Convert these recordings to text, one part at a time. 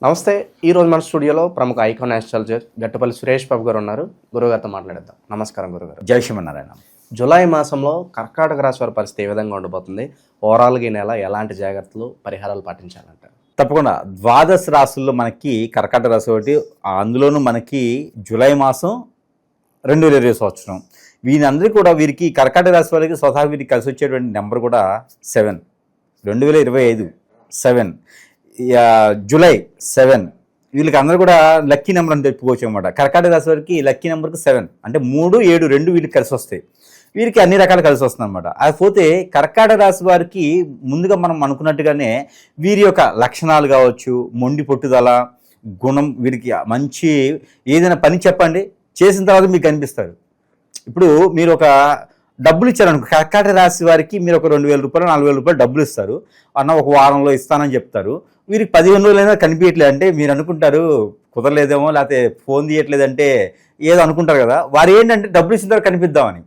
నమస్తే. ఈరోజు మన స్టూడియోలో ప్రముఖ ఐకాన్ ఆస్ట్రాలజర్ గట్టుపల్లి సురేష్ బాబు గారు ఉన్నారు. గురుగారితో మాట్లాడేద్దాం. నమస్కారం గురుగారు. జై శ్రీమన్నారాయణ. జూలై మాసంలో కర్కాటక రాశి వారి పరిస్థితి ఏ విధంగా ఉండబోతుంది? ఓవరాల్గా ఈ నెల ఎలాంటి జాగ్రత్తలు పరిహారాలు పాటించాలంటారు? తప్పకుండా ద్వాదశ రాశుల్లో మనకి కర్కాటక రాశి ఒకటి, అందులోనూ మనకి జూలై మాసం 2020 సంవత్సరం. వీరందరికీ కూడా వీరికి కర్కాటక రాశి వారికి స్వతహా వీరికి కలిసి వచ్చేటువంటి నెంబర్ కూడా 7. 2025 7, జూలై 7. వీళ్ళకి అందరూ కూడా లక్కీ నెంబర్ అని చెప్పుకోవచ్చు అనమాట. కర్కాటక రాశి వారికి లక్కీ నెంబర్కి 7 అంటే 3, 7, 2 వీళ్ళకి కలిసి వస్తాయి. వీరికి అన్ని రకాలు కలిసి వస్తుంది అనమాట. పోతే కర్కాటక రాశి వారికి ముందుగా మనం అనుకున్నట్టుగానే వీరి యొక్క లక్షణాలు కావచ్చు, మొండి పట్టుదల గుణం, వీరికి మంచి ఏదైనా పని చెప్పండి చేసిన తర్వాత మీకు కనిపిస్తారు. ఇప్పుడు మీరు ఒక డబ్బులు ఇచ్చారనుకో, కర్కాటక రాశి వారికి మీరు ఒక 2,000 రూపాయలు 4,000 రూపాయలు డబ్బులు ఇస్తారు అన్న, ఒక వారంలో ఇస్తానని చెప్తారు. వీరికి 15 రోజులైనా కనిపించట్లేదు అంటే మీరు అనుకుంటారు కుదరలేదేమో, లేకపోతే ఫోన్ తీయట్లేదంటే ఏదో అనుకుంటారు కదా. వారు ఏంటంటే డబ్బులు ఇచ్చిన తర్వాత కనిపిద్దామని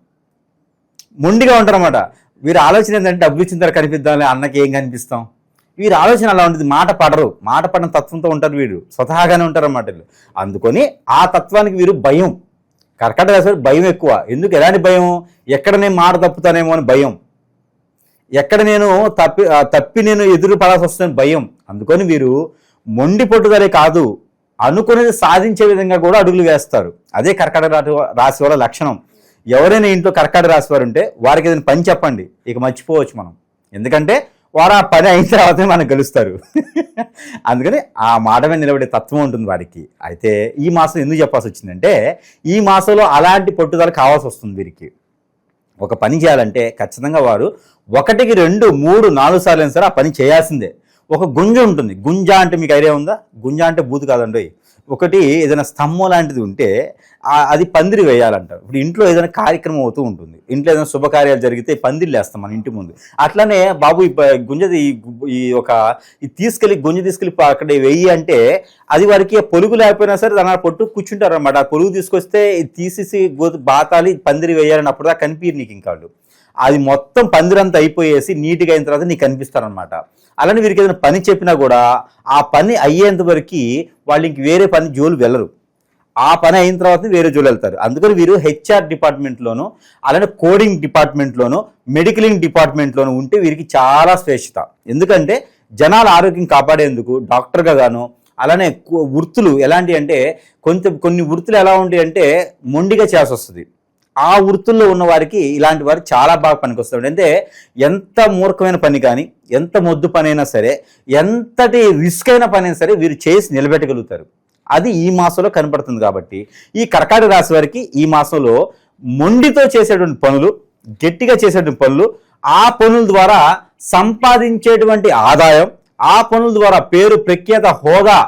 మొండిగా ఉంటారన్నమాట. వీరి ఆలోచన ఏంటంటే డబ్బులు ఇచ్చిన తర్వాత కనిపిద్దామని, అన్నకి ఏం కనిపిస్తాం. వీరి ఆలోచన అలా ఉంటుంది. మాట పడిన తత్వంతో ఉంటారు, వీడు స్వతహాగానే ఉంటారు అన్నమాట వీళ్ళు. అందుకొని ఆ తత్వానికి వీరు భయం, కర్కాటక రాశి భయం ఎక్కువ. ఎందుకు? ఎలాంటి భయం? ఎక్కడ నేను మాట తప్పుతానేమో అని భయం, ఎక్కడ నేను తప్పి నేను ఎదురు పడాల్సి వస్తుందని భయం. అందుకని వీరు మొండి పట్టుదలే కాదు, అనుకునేది సాధించే విధంగా కూడా అడుగులు వేస్తారు. అదే కర్కాటక రాశి వాళ్ళ లక్షణం. ఎవరైనా ఇంట్లో కర్కాటక రాశి వారు ఉంటే వారికి ఏదైనా పని చెప్పండి, ఇక మర్చిపోవచ్చు మనం. ఎందుకంటే వారు ఆ పని అయిన తర్వాతనే మనకు గెలుస్తారు. అందుకని ఆ మాట మీద నిలబడే తత్వం ఉంటుంది వారికి. అయితే ఈ మాసం ఎందుకు చెప్పాల్సి వచ్చిందంటే, ఈ మాసంలో అలాంటి పట్టుదల కావాల్సి వస్తుంది వీరికి. ఒక పని చేయాలంటే ఖచ్చితంగా వారు 1, 2, 3, 4 సార్లు అయినా సరే ఆ పని చేయాల్సిందే. ఒక గుంజ ఉంటుంది. గుంజ అంటే మీకు ఐడియా ఉందా? గుంజ అంటే బూతు కాదండి. ఒకటి ఏదైనా స్తంభం లాంటిది ఉంటే అది పందిరి వేయాలంటారు. ఇప్పుడు ఇంట్లో ఏదైనా కార్యక్రమం అవుతూ ఉంటుంది, ఇంట్లో ఏదైనా శుభకార్యాలు జరిగితే పందిర్లు వేస్తాం మన ఇంటి ముందు. అట్లనే బాబు ఈ గుంజది తీసుకెళ్ళి అక్కడ వెయ్యి అంటే అది వారికి పొలుగు లేకపోయినా సరే దాని పొట్టు కూర్చుంటారు అనమాట. ఆ పొలుగు తీసుకొస్తే తీసేసి బాతాలి పందిరి వేయాలని అప్పుడు దాకా కనిపించరు నీకు. ఇంకా అది మొత్తం పందిరంతా అయిపోయేసి నీట్గా అయిన తర్వాత నీకు కనిపిస్తారనమాట. అలానే వీరికి ఏదైనా పని చెప్పినా కూడా ఆ పని అయ్యేంత వరకు వాళ్ళు ఇంక వేరే పని జోలు వెళ్ళరు. ఆ పని అయిన తర్వాత వేరే జోలు వెళ్తారు. అందుకని వీరు హెచ్ఆర్ డిపార్ట్మెంట్లోను, అలానే కోడింగ్ డిపార్ట్మెంట్లోను, మెడికలింగ్ డిపార్ట్మెంట్లోను ఉంటే వీరికి చాలా శ్రేష్ఠత. ఎందుకంటే జనాల ఆరోగ్యం కాపాడేందుకు డాక్టర్గా గాను, అలానే వృత్తులు ఎలాంటి అంటే కొన్ని వృత్తులు ఎలా ఉంటాయి అంటే మొండిగా చేయాల్సి వస్తుంది. ఆ వృత్తుల్లో ఉన్న వారికి ఇలాంటి వారు చాలా బాగా పనికొస్తారు. అంటే ఎంత మూర్ఖమైన పని కానీ, ఎంత మొద్దు పని అయినా సరే, ఎంతటి రిస్క్ అయిన పని అయినా సరే వీరు చేసి నిలబెట్టగలుగుతారు. అది ఈ మాసంలో కనపడుతుంది. కాబట్టి ఈ కర్కాటక రాశి వారికి ఈ మాసంలో మొండితో చేసేటువంటి పనులు, గట్టిగా చేసేటువంటి పనులు, ఆ పనుల ద్వారా సంపాదించేటువంటి ఆదాయం, ఆ పనుల ద్వారా పేరు ప్రఖ్యాత, హోదా,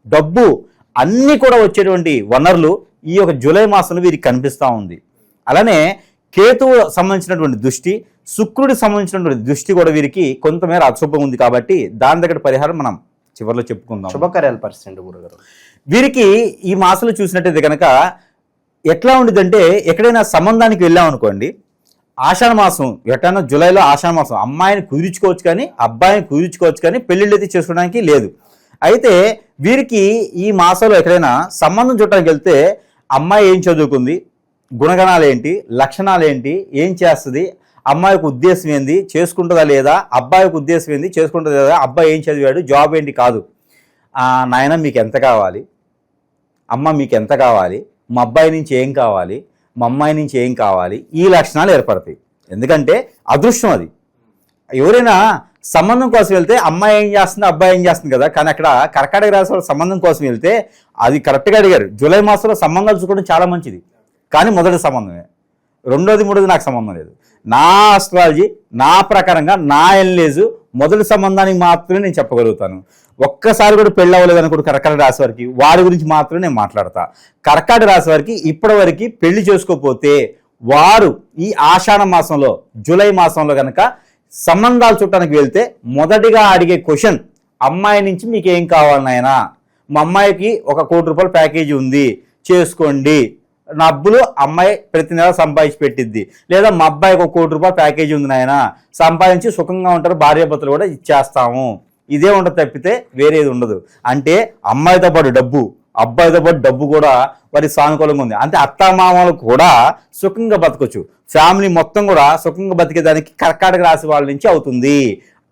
డబ్బు అన్నీ కూడా వచ్చేటువంటి వనరులు ఈ యొక్క జూలై మాసంలో వీరికి కనిపిస్తూ ఉంది. అలానే కేతువు సంబంధించినటువంటి దృష్టి, శుక్రుడికి సంబంధించినటువంటి దృష్టి కూడా వీరికి కొంతమేర అశుభం ఉంది. కాబట్టి దాని దగ్గర పరిహారం మనం చివరిలో చెప్పుకుందాం. శుభకార్యాల పరిస్థితి గురుగారు వీరికి ఈ మాసంలో చూసినట్టయితే కనుక ఎట్లా ఉండిద్దంటే, ఎక్కడైనా సంబంధానికి వెళ్ళాం అనుకోండి, ఆషాఢ మాసం ఎట్లయినా జూలైలో ఆషాఢ మాసం అమ్మాయిని కుదుర్చుకోవచ్చు కానీ అబ్బాయిని కుదుర్చుకోవచ్చు కానీ పెళ్ళిళ్ళు అయితే చేసుకోవడానికి లేదు. అయితే వీరికి ఈ మాసంలో ఎక్కడైనా సంబంధం చూడటానికి వెళ్తే అమ్మాయి ఏం చదువుకుంది, గుణగణాలు ఏంటి, లక్షణాలు ఏంటి, ఏం చేస్తుంది, అమ్మాయికి ఉద్దేశం ఏంది, చేసుకుంటుందా లేదా, అబ్బాయికి ఉద్దేశం ఏంది, చేసుకుంటుందా లేదా, అబ్బాయి ఏం చదివాడు, జాబ్ ఏంటి కాదు. నాయన మీకు ఎంత కావాలి, అమ్మ మీకు ఎంత కావాలి, మా అబ్బాయి నుంచి ఏం కావాలి, మా అమ్మాయి నుంచి ఏం కావాలి, ఈ లక్షణాలు ఏర్పడతాయి. ఎందుకంటే అదృష్టం అది. ఎవరైనా సంబంధం కోసం వెళ్తే అమ్మాయి ఏం చేస్తుంది, అబ్బాయి ఏం చేస్తుంది కదా. కానీ అక్కడ కర్కాటక రాశి వాళ్ళ సంబంధం కోసం వెళ్తే అది కరెక్ట్గా అడిగారు. జూలై మాసంలో సంబంధాలు చూసుకోవడం చాలా మంచిది, కానీ మొదటి సంబంధమే. రెండోది మూడోది నాకు సంబంధం లేదు. నా ఆస్ట్రాలజీ, నా ప్రకారంగా, నా ఎల్లేజు మొదటి సంబంధానికి మాత్రమే నేను చెప్పగలుగుతాను. ఒక్కసారి కూడా పెళ్ళి అవ్వలేదు అనుకోండి కర్కాటక రాశి వారికి, వారి గురించి మాత్రమే నేను మాట్లాడతా. కర్కాటక రాశి వారికి ఇప్పటివరకు పెళ్లి చేసుకోకపోతే వారు ఈ ఆషాఢ మాసంలో, జూలై మాసంలో కనుక సంబంధాలు చుట్టానికి వెళ్తే మొదటిగా అడిగే క్వశ్చన్, అమ్మాయి నుంచి మీకు ఏం కావాలి నాయనా, మా అమ్మాయికి 1 కోటి రూపాయల ప్యాకేజీ ఉంది చేసుకోండి, డబ్బులు అమ్మాయి ప్రతి నెల సంపాదించి పెట్టిద్ది, లేదా మా అబ్బాయికి 1 కోటి రూపాయల ప్యాకేజీ ఉంది నాయన సంపాదించి సుఖంగా ఉంటారు, భార్యాభర్తలు కూడా ఇచ్చేస్తాము, ఇదే ఉండదు తప్పితే వేరేది ఉండదు. అంటే అమ్మాయితో పాటు డబ్బు, అబ్బాయితో పాటు డబ్బు కూడా వారి సానుకూలంగా ఉంది. అంటే అత్తామామలు కూడా సుఖంగా బతకొచ్చు, ఫ్యామిలీ మొత్తం కూడా సుఖంగా బతికేదానికి కర్కాటక రాశి వాళ్ళ నుంచి అవుతుంది.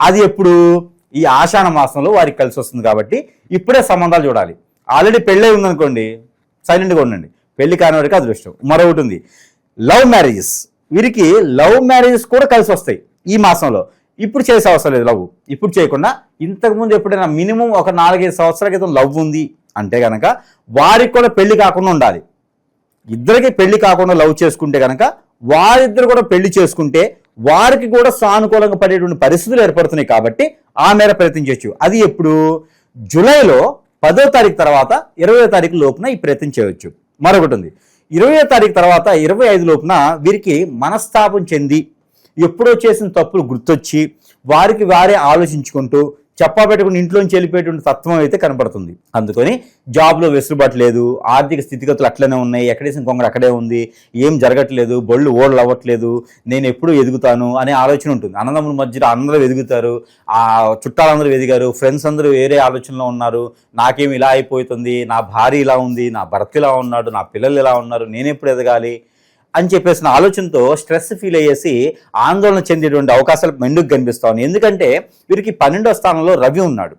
అది ఎప్పుడు? ఈ ఆషాఢ మాసంలో వారికి కలిసి వస్తుంది. కాబట్టి ఇప్పుడే సంబంధాలు చూడాలి. ఆల్రెడీ పెళ్ళై ఉందనుకోండి, సైలెంట్గా ఉండండి, పెళ్లి కాని వారికి అదృష్టం. మరొకటి ఉంది, లవ్ మ్యారేజెస్. వీరికి లవ్ మ్యారేజెస్ కూడా కలిసి వస్తాయి ఈ మాసంలో. ఇప్పుడు చేసే అవసరం లేదు లవ్, ఇప్పుడు చేయకుండా ఇంతకుముందు ఎప్పుడైనా మినిమం ఒక 4-5 సంవత్సరాల క్రితం లవ్ ఉంది అంటే కనుక వారికి కూడా పెళ్లి కాకుండా ఉండాలి. ఇద్దరికి పెళ్లి కాకుండా లవ్ చేసుకుంటే కనుక వారిద్దరు కూడా పెళ్లి చేసుకుంటే వారికి కూడా సానుకూలంగా పడేటువంటి పరిస్థితులు ఏర్పడుతున్నాయి. కాబట్టి ఆ మేర ప్రయత్నం చేయొచ్చు. అది ఎప్పుడు? జూలైలో 10వ తారీఖు తర్వాత 20వ తారీఖు లోపున ఈ ప్రయత్నం చేయవచ్చు. మరొకటి ఉంది, 20వ తారీఖు తర్వాత 25 లోపున వీరికి మనస్తాపం చెంది ఎప్పుడో చేసిన తప్పులు గుర్తొచ్చి వారికి వారే ఆలోచించుకుంటూ చెప్పబెట్టుకుని ఇంట్లోంచి వెళ్ళిపోయేటువంటి తత్వం అయితే కనపడుతుంది. అందుకని జాబ్లో వెసులుబాటు లేదు, ఆర్థిక స్థితిగతులు అట్లనే ఉన్నాయి, ఎక్కడేసిన కొంగడు అక్కడే ఉంది, ఏం జరగట్లేదు, బళ్ళు ఓడలు అవ్వట్లేదు, నేను ఎప్పుడు ఎదుగుతాను అనే ఆలోచన ఉంటుంది. అన్నదమ్ముల మధ్యలో అందరూ ఎదుగుతారు, ఆ చుట్టాలందరూ ఎదిగారు, ఫ్రెండ్స్ అందరూ వేరే ఆలోచనలో ఉన్నారు, నాకేమి ఇలా అయిపోతుంది, నా భార్య ఇలా ఉంది, నా భర్త ఇలా ఉన్నాడు, నా పిల్లలు ఇలా ఉన్నారు, నేను ఎప్పుడు ఎదగాలి అని చెప్పేసిన ఆలోచనతో స్ట్రెస్ ఫీల్ అయ్యేసి ఆందోళన చెందేటువంటి అవకాశాలు మెండుకు కనిపిస్తా ఉన్నాయి. ఎందుకంటే వీరికి 12వ స్థానంలో రవి ఉన్నాడు,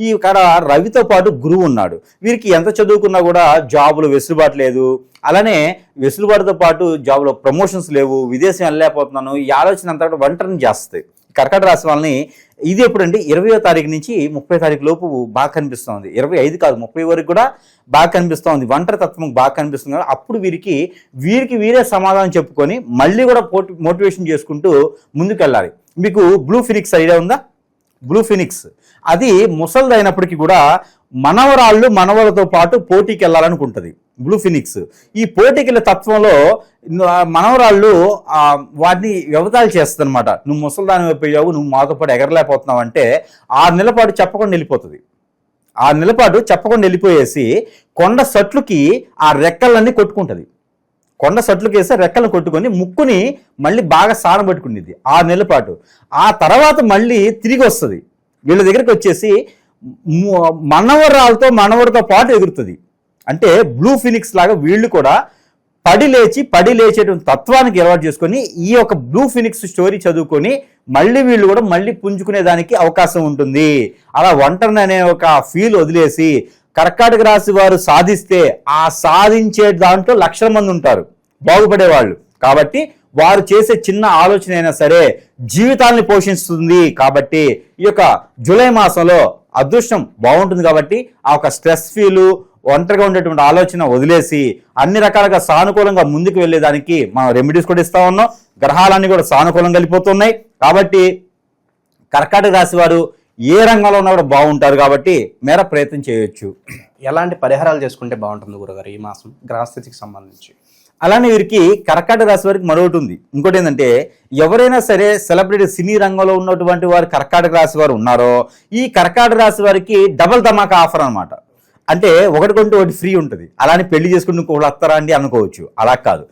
ఈ ఇక్కడ రవితో పాటు గురువు ఉన్నాడు. వీరికి ఎంత చదువుకున్నా కూడా జాబులు వెసులుబాటు లేదు, అలానే వెసులుబాటుతో పాటు జాబ్లో ప్రమోషన్స్ లేవు, విదేశం వెళ్ళలేకపోతున్నాను, ఈ ఆలోచన అంతా కూడా ఒంటరిని చేస్తాయి. కర్కాటక రాశి వాళ్ళని ఇది ఎప్పుడంటే 20వ తారీఖు నుంచి 30వ తారీఖు లోపు బాగా కనిపిస్తుంది. 25 కాదు 30 వరకు కూడా బాగా కనిపిస్తూ ఉంది, ఒంటరి తత్వం బాగా కనిపిస్తుంది. కదా అప్పుడు వీరికి వీరే సమాధానం చెప్పుకొని మళ్ళీ కూడా మోటివేషన్ చేసుకుంటూ ముందుకెళ్ళాలి. మీకు బ్లూ ఫినిక్స్ ఐడియా ఉందా? బ్లూ ఫినిక్స్ అది ముసలిది అయినప్పటికీ కూడా మనవలతో పాటు పోటీకి వెళ్ళాలనుకుంటుంది బ్లూ ఫినిక్స్. ఈ పోటీకి వెళ్ళే తత్వంలో మనవరాళ్ళు వాటిని వ్యవతాలు చేస్తుంది అనమాట. నువ్వు ముసలిదాని అయిపోయావు, నువ్వు మాతో పాటు ఎగరలేకపోతున్నావు అంటే 6 నెలల పాటు చెప్పకుండా వెళ్ళిపోతుంది. 6 నెలల పాటు చెప్పకుండా వెళ్ళిపోయేసి కొండ సట్లుకి ఆ రెక్కలన్నీ కొట్టుకుంటుంది. కొండ సట్లుకి వేస్తే రెక్కలను కొట్టుకొని ముక్కుని మళ్ళీ బాగా సానబెట్టుకునేది 6 నెలల పాటు. ఆ తర్వాత మళ్ళీ తిరిగి వస్తుంది, వీళ్ళ దగ్గరికి వచ్చేసి మనవడితో పాటు ఎగురుతుంది. అంటే బ్లూ ఫినిక్స్ లాగా వీళ్ళు కూడా పడి లేచేటువంటి తత్వానికి అలవాటు చేసుకొని ఈ యొక్క బ్లూ ఫినిక్స్ స్టోరీ చదువుకొని మళ్ళీ వీళ్ళు కూడా మళ్ళీ పుంజుకునేదానికి అవకాశం ఉంటుంది. అలా ఒంటరిని అనే ఒక ఫీల్ వదిలేసి కర్కాటక రాశి వారు సాధిస్తే ఆ సాధించే దాంట్లో లక్షల మంది ఉంటారు బాగుపడేవాళ్ళు. కాబట్టి వారు చేసే చిన్న ఆలోచన అయినా సరే జీవితాన్ని పోషిస్తుంది. కాబట్టి ఈ యొక్క జూలై మాసంలో అదృష్టం బాగుంటుంది. కాబట్టి ఆ ఒక స్ట్రెస్ ఫీలు, ఒంటరిగా ఉండేటువంటి ఆలోచన వదిలేసి అన్ని రకాలుగా సానుకూలంగా ముందుకు వెళ్ళేదానికి మనం రెమెడీస్ కూడా ఇస్తా ఉన్నాం. గ్రహాలన్నీ కూడా సానుకూలంగా వెళ్ళిపోతున్నాయి. కాబట్టి కర్కాటక రాశి వారు ఏ రంగంలో ఉన్నా కూడా బాగుంటారు. కాబట్టి మేర ప్రయత్నం చేయొచ్చు. ఎలాంటి పరిహారాలు చేసుకుంటే బాగుంటుంది గురుగారు ఈ మాసం గ్రహస్థితికి సంబంధించి? అలానే వీరికి కర్కాటక రాశి వారికి మరొకటి ఉంది. ఇంకోటి ఏంటంటే ఎవరైనా సరే సెలబ్రిటీ సినీ రంగంలో ఉన్నటువంటి వారు కర్కాటక రాశి వారు ఉన్నారో ఈ కర్కాటక రాశి వారికి డబల్ ధమాకా ఆఫర్ అనమాట. అంటే ఒకటి కొంటే ఒకటి ఫ్రీ ఉంటుంది. అలానే పెళ్లి చేసుకుంటే ఇంకొకటి వస్తారా అండి అనుకోవచ్చు. అలా కాదు.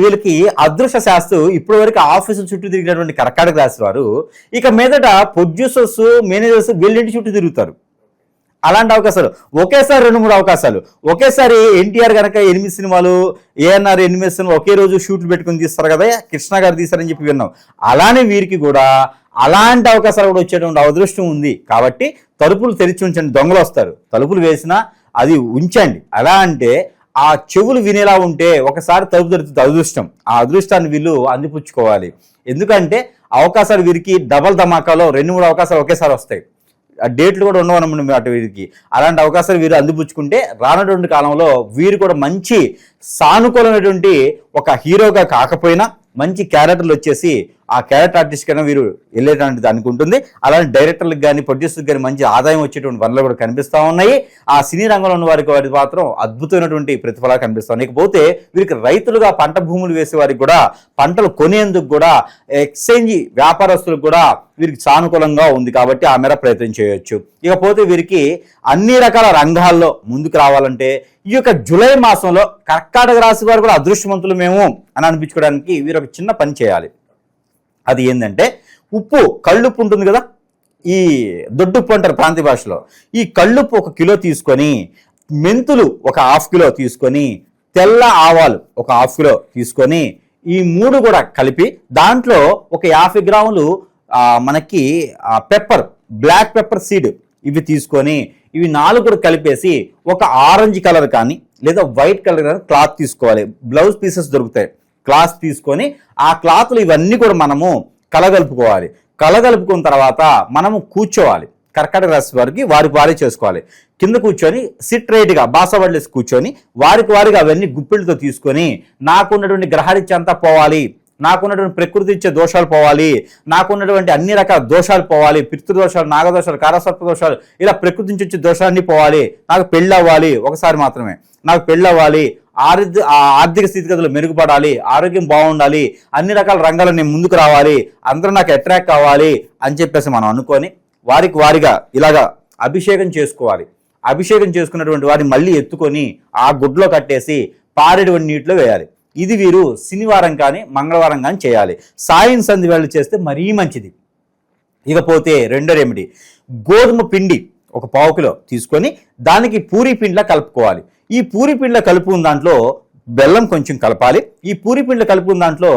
వీళ్ళకి అదృష్ట శాస్త్రం ఇప్పటి వరకు ఆఫీసుల చుట్టూ తిరిగినటువంటి కర్కాటక రాశి వారు ఇక మీదట ప్రొడ్యూసర్స్, మేనేజర్స్ వీళ్ళింటి చుట్టూ తిరుగుతారు. అలాంటి అవకాశాలు ఒకేసారి 2-3 అవకాశాలు ఒకేసారి. ఎన్టీఆర్ కనుక 8 సినిమాలు, ఏఎన్ఆర్ 8 సినిమాలు ఒకే రోజు షూట్లు పెట్టుకుని తీస్తారు కదా, కృష్ణ గారు తీస్తారని చెప్పి విన్నాం. అలానే వీరికి కూడా అలాంటి అవకాశాలు కూడా వచ్చేటువంటి అదృష్టం ఉంది. కాబట్టి తలుపులు తెరిచి ఉంచండి, దొంగలు వస్తారు. తలుపులు వేసినా అది ఉంచండి. ఎలా అంటే ఆ చెవులు వినేలా ఉంటే ఒకసారి తలుపు తెరుతుంది అదృష్టం. ఆ అదృష్టాన్ని వీళ్ళు అందిపుచ్చుకోవాలి. ఎందుకంటే అవకాశాలు వీరికి డబల్ ధమాకాలో 2-3 అవకాశాలు ఒకేసారి వస్తాయి. ఆ డేట్లు కూడా ఉండవన్నమాట అటు వీరికి. అలాంటి అవకాశాలు వీరు అందిపుచ్చుకుంటే రానటువంటి కాలంలో వీరు కూడా మంచి సానుకూలమైనటువంటి ఒక హీరోగా కాకపోయినా మంచి క్యారెక్టర్లు వచ్చేసి ఆ క్యారెక్టర్ ఆర్టిస్ట్ కన్నా వీరు వెళ్ళేటువంటి దానికి ఉంటుంది. అలానే డైరెక్టర్లకు కానీ ప్రొడ్యూసర్కి కానీ మంచి ఆదాయం వచ్చేటువంటి పనులు కూడా కనిపిస్తూ ఉన్నాయి. ఆ సినీ రంగంలో ఉన్న వారి మాత్రం అద్భుతమైనటువంటి ప్రతిఫలాలు కనిపిస్తూ ఉన్నాయి. ఇకపోతే వీరికి రైతులుగా పంట భూములు వేసే వారికి కూడా పంటలు కొనేందుకు కూడా ఎక్స్చేంజ్ వ్యాపారస్తులకు కూడా వీరికి సానుకూలంగా ఉంది. కాబట్టి ఆ మేర ప్రయత్నం చేయొచ్చు. ఇకపోతే వీరికి అన్ని రకాల రంగాల్లో ముందుకు రావాలంటే ఈ యొక్క జూలై మాసంలో కర్కాటక రాశి వారు కూడా అదృష్టవంతులు మేము అని అనిపించుకోవడానికి వీరు ఒక చిన్న పని చేయాలి. అది ఏంటంటే ఉప్పు, కళ్ళుప్పు ఉంటుంది కదా, ఈ దొడ్డుప్పు అంటారు ప్రాంతీయ భాషలో. ఈ కళ్ళుప్పు 1 కిలో తీసుకొని, మెంతులు 1/2 కిలో తీసుకొని, తెల్ల ఆవాలు 1/2 కిలో తీసుకొని, ఈ 3 కూడా కలిపి దాంట్లో ఒక 50 గ్రాములు మనకి పెప్పర్, బ్లాక్ పెప్పర్ సీడ్ ఇవి తీసుకొని, ఇవి 4 కూడా కలిపేసి ఒక ఆరెంజ్ కలర్ కానీ లేదా వైట్ కలర్ కానీ క్లాత్ తీసుకోవాలి. బ్లౌజ్ పీసెస్ దొరుకుతాయి. క్లాత్ తీసుకొని ఆ క్లాత్లు ఇవన్నీ కూడా మనము కలగలుపుకోవాలి. కలగలుపుకున్న తర్వాత మనము కూర్చోవాలి. కర్కాటక రాశి వారికి వారే చేసుకోవాలి. కింద కూర్చొని సిట్ రైట్గా బాసవడ్లేసి కూర్చొని వారికి అవన్నీ గుప్పిళ్ళతో తీసుకొని, నాకున్నటువంటి గ్రహరీత్య అంతా పోవాలి, నాకున్నటువంటి ప్రకృతి ఇచ్చే దోషాలు పోవాలి, నాకున్నటువంటి అన్ని రకాల దోషాలు పోవాలి, పితృదోషాలు, నాగదోషాలు, కారసర్ప దోషాలు, ఇలా ప్రకృతి నుంచి వచ్చే దోషాలన్నీ పోవాలి, నాకు పెళ్ళి అవ్వాలి, ఒకసారి మాత్రమే నాకు పెళ్ళి అవ్వాలి, ఆర్థిక స్థితిగతులు మెరుగుపడాలి, ఆరోగ్యం బాగుండాలి, అన్ని రకాల రంగాల్లో నేను ముందుకు రావాలి, అందరూ నాకు అట్రాక్ట్ కావాలి అని చెప్పేసి మనం అనుకొని వారిగా ఇలాగా అభిషేకం చేసుకోవాలి. అభిషేకం చేసుకున్నటువంటి వారిని మళ్ళీ ఎత్తుకొని ఆ గుడ్లో కట్టేసి పారేటువంటి నీటిలో వేయాలి. ఇది వీరు శనివారం కానీ మంగళవారం కానీ చేయాలి. సాయం సంధి వేళ చేస్తే మరీ మంచిది. ఇకపోతే రెండో రెమెడీ, గోధుమ పిండి 1/4 కిలో తీసుకొని దానికి పూరీ పిండిలా కలుపుకోవాలి. ఈ పూరీ పిండిలో కలుపుకున్న దాంట్లో బెల్లం కొంచెం కలపాలి. ఈ పూరీ పిండిలో కలుపుకున్న దాంట్లో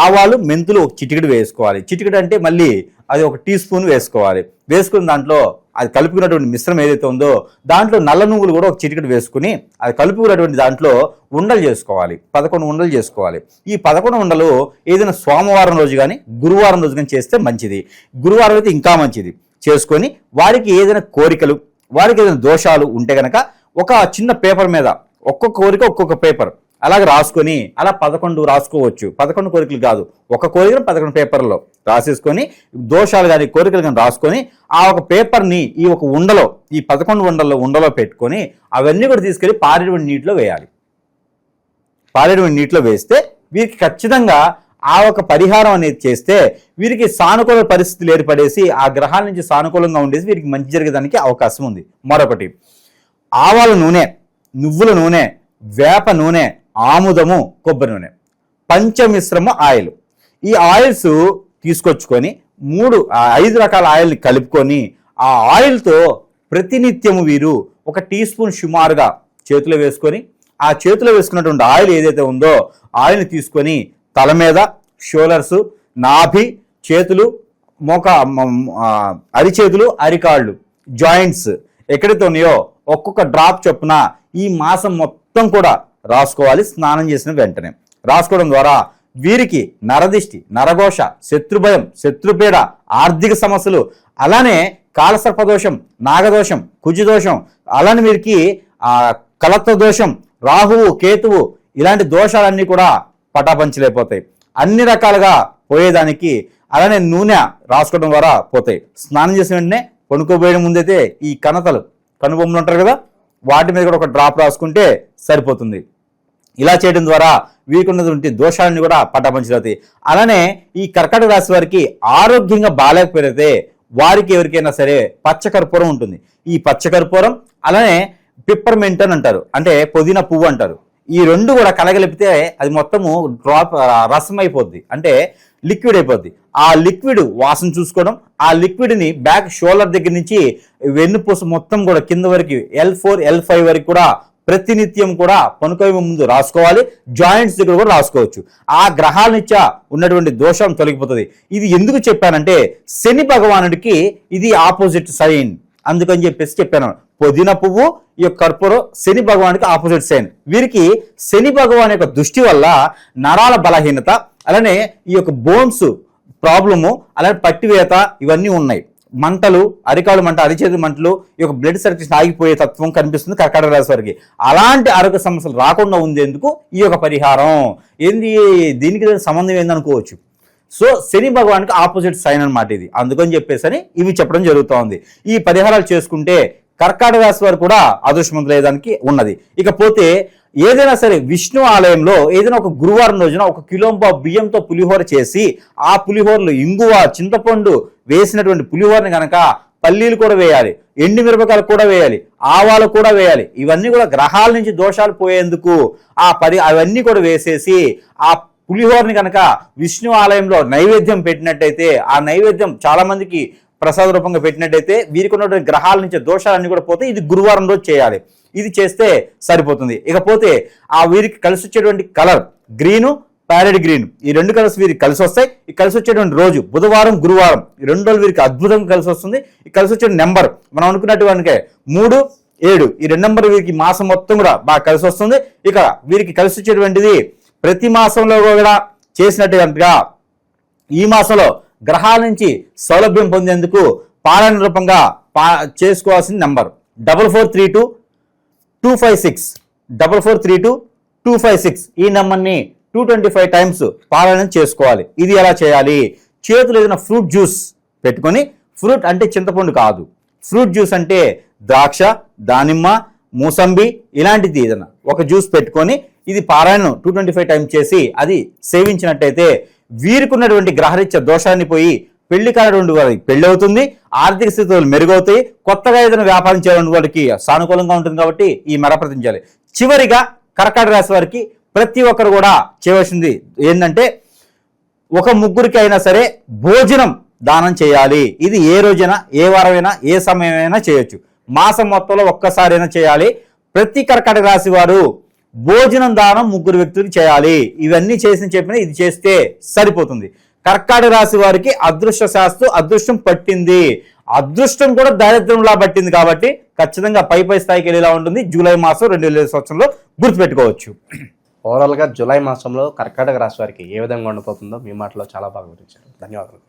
ఆవాలు, మెంతులు 1 చిటికెడు వేసుకోవాలి. చిటికెడు అంటే మళ్ళీ అది 1 టీ స్పూన్ వేసుకోవాలి. వేసుకున్న దాంట్లో అది కలుపుకున్నటువంటి మిశ్రమం ఏదైతే ఉందో దాంట్లో నల్ల నువ్వులు కూడా 1 చిటికెడు వేసుకుని అది కలుపుకున్నటువంటి దాంట్లో ఉండలు చేసుకోవాలి. 11 ఉండలు చేసుకోవాలి. ఈ 11 ఉండలు ఏదైనా సోమవారం రోజు కానీ గురువారం రోజు కానీ చేస్తే మంచిది. గురువారం అయితే ఇంకా మంచిది. చేసుకొని వారికి ఏదైనా కోరికలు, వారికి ఏదైనా దోషాలు ఉంటే కనుక ఒక చిన్న పేపర్ మీద ఒక్కొక్క కోరిక ఒక్కొక్క పేపర్ అలాగే రాసుకొని అలా 11 రాసుకోవచ్చు. 11 కోరికలు కాదు, ఒక కోరికను 11 పేపర్లో రాసేసుకొని దోషాలు కానీ కోరికలు కానీ రాసుకొని ఆ ఒక పేపర్ని ఈ ఒక ఉండలో, ఈ 11 ఉండలో పెట్టుకొని అవన్నీ కూడా తీసుకెళ్ళి పారేటువంటి నీటిలో వేయాలి. పారేటువంటి నీటిలో వేస్తే వీరికి ఖచ్చితంగా ఆ ఒక పరిహారం అనేది చేస్తే వీరికి సానుకూల పరిస్థితులు ఏర్పడేసి ఆ గ్రహాల నుంచి సానుకూలంగా ఉండేసి వీరికి మంచి జరిగేదానికి అవకాశం ఉంది. మరొకటి, ఆవాల నూనె, నువ్వుల నూనె, వేప నూనె, ఆముదము, కొబ్బరి నూనె, పంచమిశ్రమ ఆయిల్. ఈ ఆయిల్స్ తీసుకొచ్చుకొని 5 రకాల ఆయిల్ని కలుపుకొని ఆ ఆయిల్తో ప్రతినిత్యము వీరు 1 టీ స్పూన్ సుమారుగా చేతిలో వేసుకొని ఆ చేతిలో వేసుకున్నటువంటి ఆయిల్ ఏదైతే ఉందో ఆయిల్ని తీసుకొని తల మీద, షోల్డర్స్, నాభి, చేతులు, అరిచేతులు, అరికాళ్ళు, జాయింట్స్ ఎక్కడైతే ఉన్నాయో ఒక్కొక్క డ్రాప్ చొప్పున ఈ మాసం మొత్తం కూడా రాసుకోవాలి. స్నానం చేసిన వెంటనే రాసుకోవడం ద్వారా వీరికి నరదిష్టి, నరఘోష, శత్రుభయం, శత్రుపీడ, ఆర్థిక సమస్యలు, అలానే కాలసర్పదోషం, నాగదోషం, కుజదోషం, అలానే వీరికి కలత్వ దోషం, రాహువు, కేతువు, ఇలాంటి దోషాలన్నీ కూడా పటాపంచలైపోతాయి. అన్ని రకాలుగా పోయేదానికి అలానే నూనె రాసుకోవడం ద్వారా పోతాయి. స్నానం చేసిన వెంటనే కొనుక్కోబోయడం ముందైతే ఈ కనుబొమ్మలు ఉంటారు కదా, వాటి మీద కూడా 1 డ్రాప్ రాసుకుంటే సరిపోతుంది. ఇలా చేయడం ద్వారా వీరికి ఉన్నటువంటి దోషాలన్నీ కూడా పటాపంచలవుతాయి. అలానే ఈ కర్కాటక రాశి వారికి ఆరోగ్యంగా బాగాలేకపోతే వారికి ఎవరికైనా సరే పచ్చకర్పూరం ఉంటుంది. ఈ పచ్చకర్పూరం అలానే పిప్పర్మెంట్ అని అంటారు, అంటే పుదీనా పువ్వు అంటారు. ఈ 2 కూడా కలగలిపితే అది మొత్తము డ్రాప్ రసం అయిపోద్ది, అంటే లిక్విడ్ అయిపోద్ది. ఆ లిక్విడ్ వాసన చూసుకోవడం, ఆ లిక్విడ్ని బ్యాక్ షోల్డర్ దగ్గర నుంచి వెన్నుపూస మొత్తం కూడా కింద వరకు L4, L5 వరకు కూడా ప్రతినిత్యం కూడా పనుకోవే ముందు రాసుకోవాలి. జాయింట్స్ దగ్గర కూడా రాసుకోవచ్చు. ఆ గ్రహాల నుంచి ఉన్నటువంటి దోషం తొలగిపోతుంది. ఇది ఎందుకు చెప్పానంటే శని భగవానుడికి ఇది ఆపోజిట్ సైన్, అందుకని చెప్పేసి చెప్పాను. పుదీనా పువ్వు, ఈ యొక్క కర్పూరం శని భగవానికి ఆపోజిట్ సైన్. వీరికి శని భగవాన్ యొక్క దృష్టి వల్ల నరాల బలహీనత, అలానే ఈ యొక్క బోన్స్ ప్రాబ్లము, అలానే పట్టివేత ఇవన్నీ ఉన్నాయి. మంటలు, అరికాలు మంట, అరిచేతి మంటలు, ఈ యొక్క బ్లడ్ సర్క్యులేషన్ ఆగిపోయే తత్వం కనిపిస్తుంది కర్కాటక రాశి వారికి. అలాంటి ఆరోగ్య సమస్యలు రాకుండా ఉండేందుకు ఈ యొక్క పరిహారం ఏంది, దీనికి సంబంధం ఏందనుకోవచ్చు. సో శని భగవానికి ఆపోజిట్ సైన్ అనమాట ఇది, అందుకని చెప్పేసి ఇవి చెప్పడం జరుగుతూ ఉంది. ఈ పరిహారాలు చేసుకుంటే కర్కాటక రాశి వారు కూడా అదృష్టవంతులయ్యేదానికి ఉన్నది. ఇకపోతే ఏదైనా సరే విష్ణు ఆలయంలో ఏదైనా ఒక గురువారం రోజున 1 కిలోంబా బియ్యంతో పులిహోర చేసి ఆ పులిహోరలో ఇంగువ, చింతపండు వేసినటువంటి పులిహోరని కనుక పల్లీలు కూడా వేయాలి, ఎండు మిరపకాయలు కూడా వేయాలి, ఆవాలు కూడా వేయాలి. ఇవన్నీ కూడా గ్రహాల నుంచి దోషాలు పోయేందుకు అవన్నీ కూడా వేసేసి ఆ పులిహోరని కనుక విష్ణు ఆలయంలో నైవేద్యం పెట్టినట్టయితే ఆ నైవేద్యం చాలా మందికి ప్రసాద రూపంగా పెట్టినట్టయితే వీరికి ఉన్నటువంటి గ్రహాల నుంచి దోషాలన్నీ కూడా పోతే ఇది గురువారం రోజు చేయాలి. ఇది చేస్తే సరిపోతుంది. ఇకపోతే ఆ వీరికి కలిసి వచ్చేటువంటి కలర్ గ్రీను, ప్యారెట్ గ్రీన్, ఈ 2 కలర్స్ వీరికి కలిసి వస్తాయి. ఈ కలిసి వచ్చేటువంటి రోజు బుధవారం, గురువారం, ఈ 2 రోజులు వీరికి అద్భుతంగా కలిసి వస్తుంది. ఈ కలిసి వచ్చే నెంబర్ మనం అనుకున్నటువంటి 3, 7, ఈ 2 నెంబర్ వీరికి మాసం మొత్తం కూడా బాగా కలిసి వస్తుంది. ఇక వీరికి కలిసి వచ్చేటువంటిది ప్రతి మాసంలో కూడా చేసినట్టుగా ఈ మాసంలో గ్రహాల నుంచి సౌలభ్యం పొందేందుకు పారాయణ రూపంగా చేసుకోవాల్సిన నెంబర్ 4432-256, 4432-256. ఈ నెంబర్ని 225 టైమ్స్ పారాయణం చేసుకోవాలి. ఇది ఎలా చేయాలి? చేతులు ఏదైనా ఫ్రూట్ జ్యూస్ పెట్టుకొని, ఫ్రూట్ అంటే చింతపండు కాదు, ఫ్రూట్ జ్యూస్ అంటే ద్రాక్ష, దానిమ్మ, మూసంబి ఇలాంటిది ఏదైనా ఒక జ్యూస్ పెట్టుకొని ఇది పారాయణం 225 టైమ్స్ చేసి అది సేవించినట్టయితే వీరికి ఉన్నటువంటి గ్రహరీత్యా దోషాన్ని పోయి పెళ్లి కానటువంటి వారికి పెళ్లి అవుతుంది, ఆర్థిక స్థితులు మెరుగవుతాయి, కొత్తగా ఏదైనా వ్యాపారం చేయాలని వారికి సానుకూలంగా ఉంటుంది. కాబట్టి ఈ మరప్రతిజ్ఞ చేయాలి. చివరిగా కర్కాటక రాశి వారికి ప్రతి ఒక్కరు కూడా చేయవలసింది ఏంటంటే, ఒక ముగ్గురికి అయినా సరే భోజనం దానం చేయాలి. ఇది ఏ రోజైనా, ఏ వారమైనా, ఏ సమయమైనా చేయొచ్చు. మాసం మొత్తంలో ఒక్కసారైనా చేయాలి. ప్రతి కర్కాటక రాశి వారు భోజనం దానం 3 వ్యక్తులకు చేయాలి. ఇవన్నీ చెప్పిన ఇది చేస్తే సరిపోతుంది. కర్కాటక రాశి వారికి అదృష్ట శాస్త్రం అదృష్టం పట్టింది. అదృష్టం కూడా దారిద్ర్యంలా పట్టింది. కాబట్టి ఖచ్చితంగా పై స్థాయికి వెళ్ళేలా ఉంటుంది. జూలై మాసం 2020 సంవత్సరంలో గుర్తుపెట్టుకోవచ్చు. ఓవరాల్గా జూలై మాసంలో కర్కాటక రాశి వారికి ఏ విధంగా ఉండిపోతుందో మీ మాటలో చాలా బాగా వివరించారు. ధన్యవాదాలు.